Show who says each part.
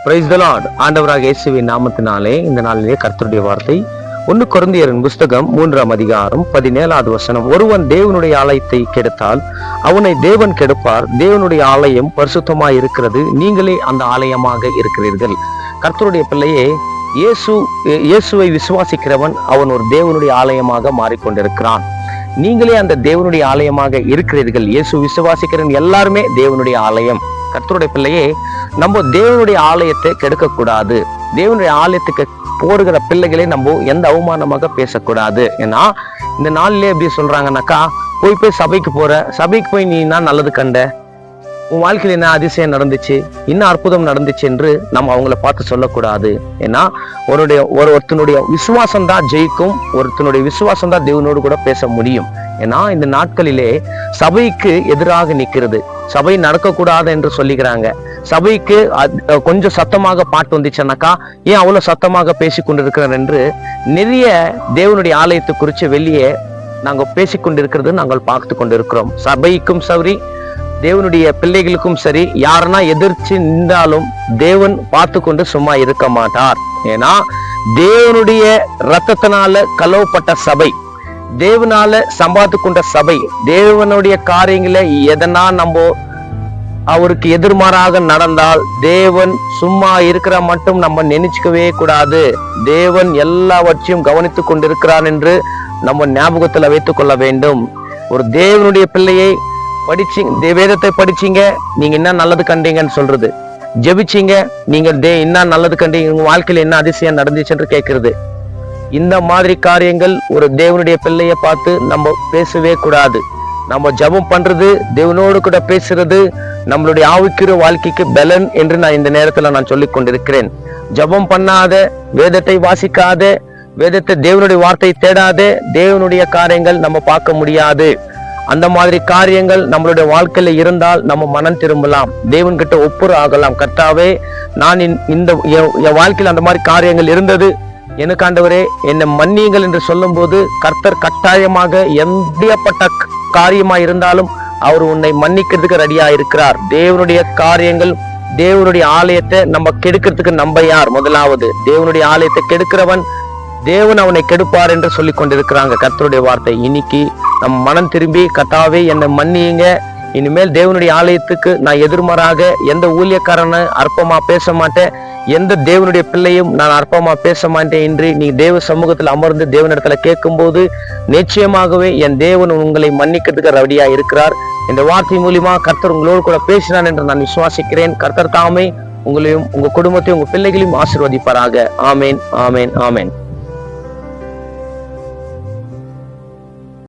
Speaker 1: Praise the Lord. ஆண்டவராக இயேசுவின் நாமத்தினாலே இந்த நாளிலே கர்த்தருடைய வார்த்தை 1 கொரிந்தியரின் புஸ்தகம் 3ஆம் அதிகாரம் 17வது வசனம். ஒருவன் தேவனுடைய ஆலயத்தை கெடுத்தால் அவனை தேவன் கெடுப்பார். தேவனுடைய ஆலயம் பரிசுத்தமாய் இருக்கிறது, நீங்களே அந்த ஆலயமாக இருக்கிறீர்கள். கர்த்தருடைய பிள்ளையே, இயேசுவை விசுவாசிக்கிறவன் அவன் ஒரு தேவனுடைய ஆலயமாக மாறிக்கொண்டிருக்கிறான். நீங்களே அந்த தேவனுடைய ஆலயமாக இருக்கிறீர்கள். இயேசு விசுவாசிக்கிறவன் எல்லாருமே தேவனுடைய ஆலயம். கர்த்தருடைய பிள்ளையே, நம்ம தேவனுடைய ஆலயத்தை கெடுக்க கூடாது. தேவனுடைய ஆலயத்துக்கு போடுகிற பிள்ளைகளை நம்ம எந்த அவமானமாக பேசக்கூடாது. ஏன்னா இந்த நாளிலே எப்படி சொல்றாங்கன்னாக்கா, போய் சபைக்கு போற, சபைக்கு போய் நீ என்ன நல்லது கண்ட, உன் வாழ்க்கையில் என்ன அதிசயம் நடந்துச்சு, இன்னும் அற்புதம் நடந்துச்சு என்று நம்ம அவங்கள பார்த்து சொல்லக்கூடாது. ஏன்னா ஒருத்தனுடைய விசுவாசம் தான் ஜெயிக்கும், ஒருத்தனுடைய விசுவாசம் தான் தேவனோடு கூட பேச முடியும். ஏன்னா இந்த நாட்களிலே சபைக்கு எதிராக நிற்கிறது, சபை நடக்கக்கூடாது என்று சொல்லிக்கிறாங்க. சபைக்கு கொஞ்சம் சத்தமாக பாட்டு வந்துச்சுன்னாக்கா, ஏன் அவ்வளவு சத்தமாக பேசி கொண்டிருக்கிறார் என்று நிறைய தேவனுடைய ஆலயத்தை குறித்து வெளியே நாங்கள் பேசிக்கொண்டிருக்கிறது நாங்கள் பார்த்து கொண்டிருக்கிறோம். சபைக்கும் சரி, தேவனுடைய பிள்ளைகளுக்கும் சரி, யாருன்னா எதிர்த்து நின்றாலும் தேவன் பார்த்து கொண்டு சும்மா இருக்க மாட்டார். ஏன்னா தேவனுடைய இரத்தத்தினால கலவப்பட்ட சபை, தேவனால சம்பாதித்து கொண்ட சபை, தேவனுடைய காரியங்களை எதனா நம்ம அவருக்கு எதிர்மாறாக நடந்தால் தேவன் சும்மா இருக்கிற மட்டும் நம்ம நினைச்சுக்கவே கூடாது. தேவன் எல்லாவற்றையும் கவனித்துக் கொண்டிருக்கிறான் என்று நம்ம ஞாபகத்துல வைத்துக் கொள்ள வேண்டும். ஒரு தேவனுடைய பிள்ளையை வேதத்தை படிச்சீங்க, நீங்க என்ன நல்லது கண்டீங்கன்னு சொல்றது, ஜெபிச்சீங்க, நீங்க என்ன நல்லது கண்டீங்க, உங்க வாழ்க்கையில என்ன அதிசயம் நடந்துச்சுன்னு கேட்கறது, இந்த மாதிரி காரியங்கள் ஒரு தேவனுடைய பிள்ளைய பார்த்து நம்ம பேசவே கூடாது. நம்ம ஜெபம் பண்றது, தேவனோடு கூட பேசுறது நம்மளுடைய ஆவிக்குரிய வாழ்க்கைக்கு பலன் என்று நான் இந்த நேரத்துல நான் சொல்லிக் கொண்டிருக்கிறேன். ஜெபம் பண்ணாத, வேதத்தை வாசிக்காத, வேதத்தை தேவனுடைய வார்த்தை தேடாத தேவனுடைய காரியங்கள் நம்ம பார்க்க முடியாது. அந்த மாதிரி காரியங்கள் நம்மளுடைய வாழ்க்கையில இருந்தால் நம்ம மனம் திரும்பலாம், தேவன்கிட்ட ஒப்புரு ஆகலாம். கர்த்தாவே, நான் இந்த என் வாழ்க்கையில் அந்த மாதிரி காரியங்கள் இருந்தது, எனக்கு ஆண்டவரே என்னை மன்னியுங்கள் என்று சொல்லும் போது கர்த்தர் கட்டாயமாக எப்படிப்பட்ட காரியமா இருந்தாலும் அவர் உன்னை மன்னிக்கிறதுக்கு ரெடியா இருக்கிறார். தேவனுடைய காரியங்கள், தேவனுடைய ஆலயத்தை நம்ம கெடுக்கிறதுக்கு நம்ம யார்? முதலாவது தேவனுடைய ஆலயத்தை கெடுக்கிறவன் தேவன் அவனை கெடுப்பார் என்று சொல்லி கொண்டிருக்கிறாங்க கர்த்தருடைய வார்த்தை. இன்னைக்கு நம்ம மனம் திரும்பி, கர்த்தாவே என்னை மன்னியுங்க, இனிமேல் தேவனுடைய ஆலயத்துக்கு நான் எதிர்மாறாக எந்த ஊழியக்காரனை அற்பமா பேச மாட்டேன், எந்த தேவனுடைய பிள்ளையும் நான் அற்பமா பேச மாட்டேன் என்று நீ தேவ சமூகத்தில் அமர்ந்து தேவனிடத்துல கேட்கும் போது நிச்சயமாகவே என் தேவன் உங்களை மன்னிக்கிறதுக்கு ரெடியா இருக்கிறார். இந்த வார்த்தை மூலியமா கர்த்தர் உங்களோடு கூட பேசினான் என்று நான் விசுவாசிக்கிறேன். கர்த்தர் தாமே உங்களையும் உங்க குடும்பத்தையும் உங்க பிள்ளைகளையும் ஆசீர்வதிப்பாராக. ஆமேன், ஆமேன், ஆமேன்.